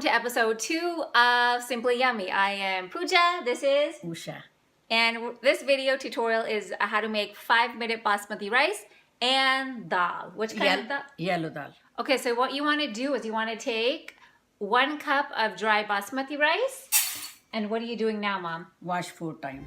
to episode 2 of Simply Yummy. I am Pooja, this is Usha. And this video tutorial is how to make 5-minute basmati rice and dal. Which kind of dal? Yellow dal. Okay, so what you want to do is you want to take 1 cup of dry basmati rice. And what are you doing now, Mom? Wash 4 times.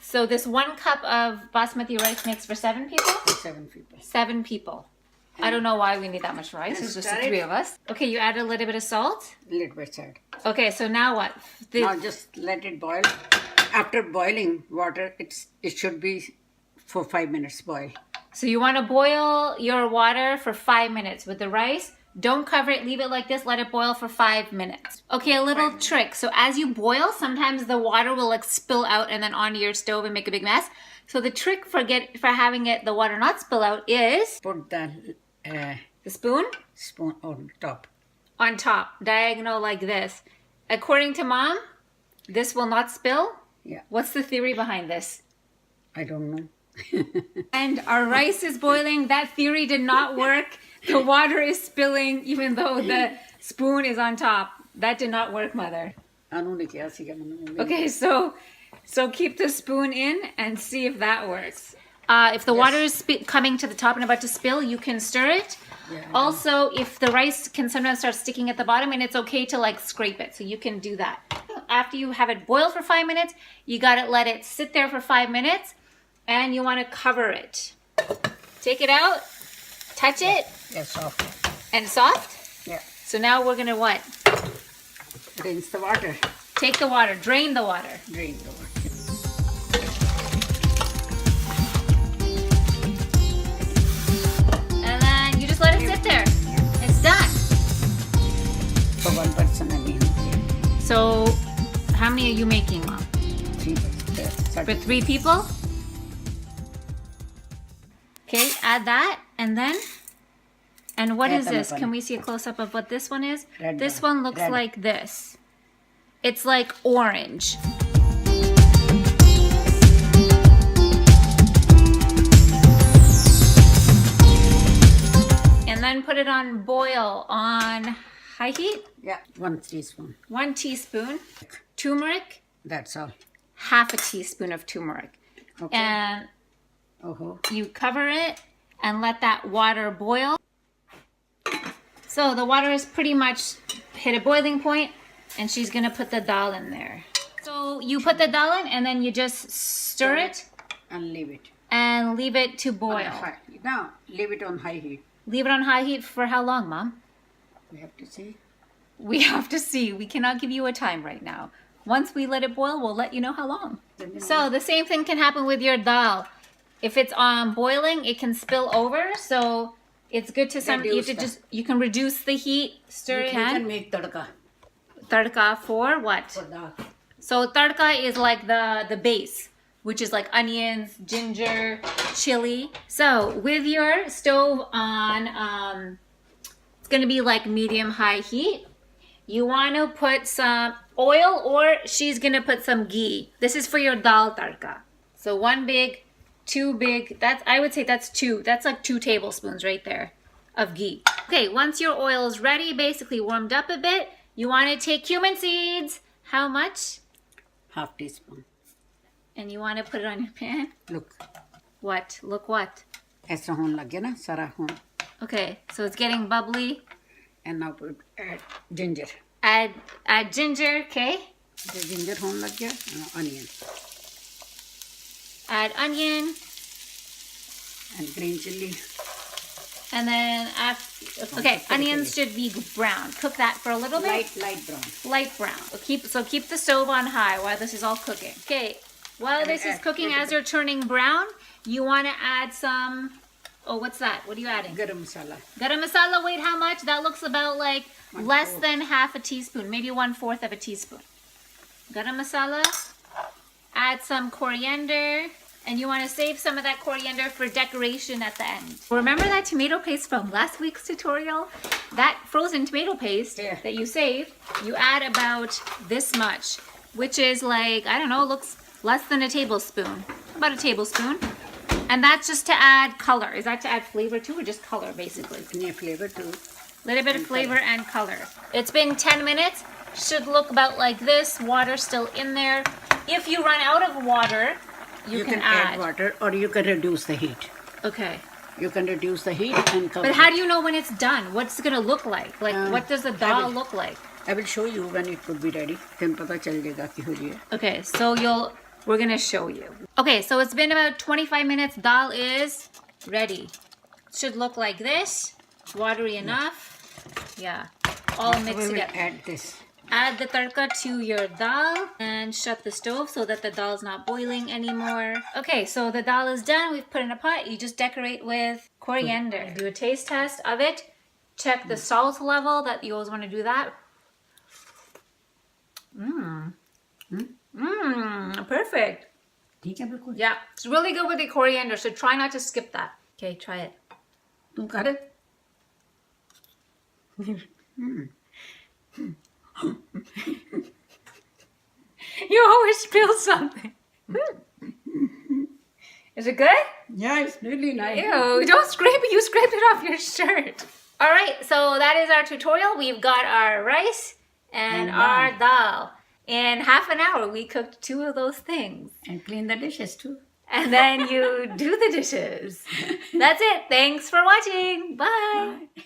So this 1 cup of basmati rice makes for 7 people? 7 people. 7 people. I don't know why we need that much rice. It's just the 3 of us. Okay, you add a little bit of salt. Little bit salt. Okay, so now what? Now just let it boil. After boiling water, it should be for 5 minutes boil. So you want to boil your water for 5 minutes with the rice. Don't cover it, leave it like this, let it boil for 5 minutes. Okay, a little trick. So as you boil, sometimes the water will like spill out and then onto your stove and make a big mess. So the trick for having the water not spill out is put the spoon on top. On top, diagonal like this. According to Mom, this will not spill. Yeah. What's the theory behind this? I don't know. And our rice is boiling. That theory did not work. The water is spilling even though the spoon is on top. That did not work, Mother. Okay, so keep the spoon in and see if that works. If the water is coming to the top and about to spill, you can stir it. Yeah, also, if the rice can sometimes start sticking at the bottom, and it's okay to like scrape it, so you can do that. After you have it boil for 5 minutes, you gotta let it sit there for 5 minutes, and you want to cover it. Take it out, touch it. Yeah, soft. And soft? Yeah. So now we're gonna what? Rinse the water. Take the water, drain the water. Drain the water. And then you just let it sit there. It's done. For 1 person, I mean. So, how many are you making, Mom? 3 people. For 3 people? Okay, add that, and then, and what is this? Can we see a close-up of what this one is? This one looks like this. It's like orange. And then put it on boil on high heat? Yeah, 1 teaspoon. 1 teaspoon. Turmeric? That's all. Half a teaspoon of turmeric. Okay. And you cover it and let that water boil. So the water has pretty much hit a boiling point, and she's gonna put the dal in there. So you put the dal in and then you just stir it and leave it. And leave it to boil. Now leave it on high heat. Leave it on high heat for how long, Mom? We have to see. We have to see. We cannot give you a time right now. Once we let it boil, we'll let you know how long. So the same thing can happen with your dal. If it's boiling, it can spill over. So it's good to you can reduce the heat. Stir it. You can make tadka. Tadka for what? For dal. So tadka is like the base, which is like onions, ginger, chili. So with your stove on, it's gonna be like medium-high heat. You want to put some oil, or she's gonna put some ghee. This is for your dal tadka. So 1 big, 2 big. I would say that's 2. That's like 2 tablespoons right there of ghee. Okay, once your oil is ready, basically warmed up a bit, you want to take cumin seeds. How much? Half teaspoon. And you want to put it on your pan. Look. What? Look what? Aisa hone lag gaya na, sara hone. Okay, so it's getting bubbly. And now add ginger. Add ginger, okay? The ginger hone lag gaya, onion. Add onion. And green chili. And then okay, onions should be brown. Cook that for a little bit. Light brown. Light brown. Keep the stove on high while this is all cooking. Okay, while this is cooking, as you're turning brown, you want to add some. Oh, what's that? What are you adding? Garam masala. Garam masala. Wait, how much? That looks about like less than half a teaspoon, maybe 1/4 of a teaspoon. Garam masala. Add some coriander. And you want to save some of that coriander for decoration at the end. Remember that tomato paste from last week's tutorial? That frozen tomato paste that you saved, you add about this much. which is like, I don't know, looks less than a tablespoon. About a tablespoon. And that's just to add color. Is that to add flavor too, or just color, basically? Yeah, flavor too. Little bit of flavor and color. It's been 10 minutes. Should look about like this. Water still in there. If you run out of water, you can add water, or you can reduce the heat. Okay. You can reduce the heat and cover. But how do you know when it's done? What's it gonna look like? Like, what does the dal look like? I will show you when it would be ready. Then pata chal jayega ki ho rahi hai. Okay, so we're gonna show you. Okay, so it's been about 25 minutes. Dal is ready. Should look like this. Watery enough. Yeah, all mixed together. Add this. Add the tadka to your dal and shut the stove so that the dal is not boiling anymore. Okay, so the dal is done. We've put it in a pot. You just decorate with coriander. Do a taste test of it. Check the salt level. That you always want to do that. Perfect. Yeah, it's really good with the coriander, so try not to skip that. Okay, try it. You got it? You always spill something. Is it good? Yeah, it's really nice. Ew, don't scrape it. You scraped it off your shirt. All right, so that is our tutorial. We've got our rice and our dal. In half an hour, we cooked 2 of those things. And clean the dishes too. And then you do the dishes. That's it. Thanks for watching. Bye. Bye.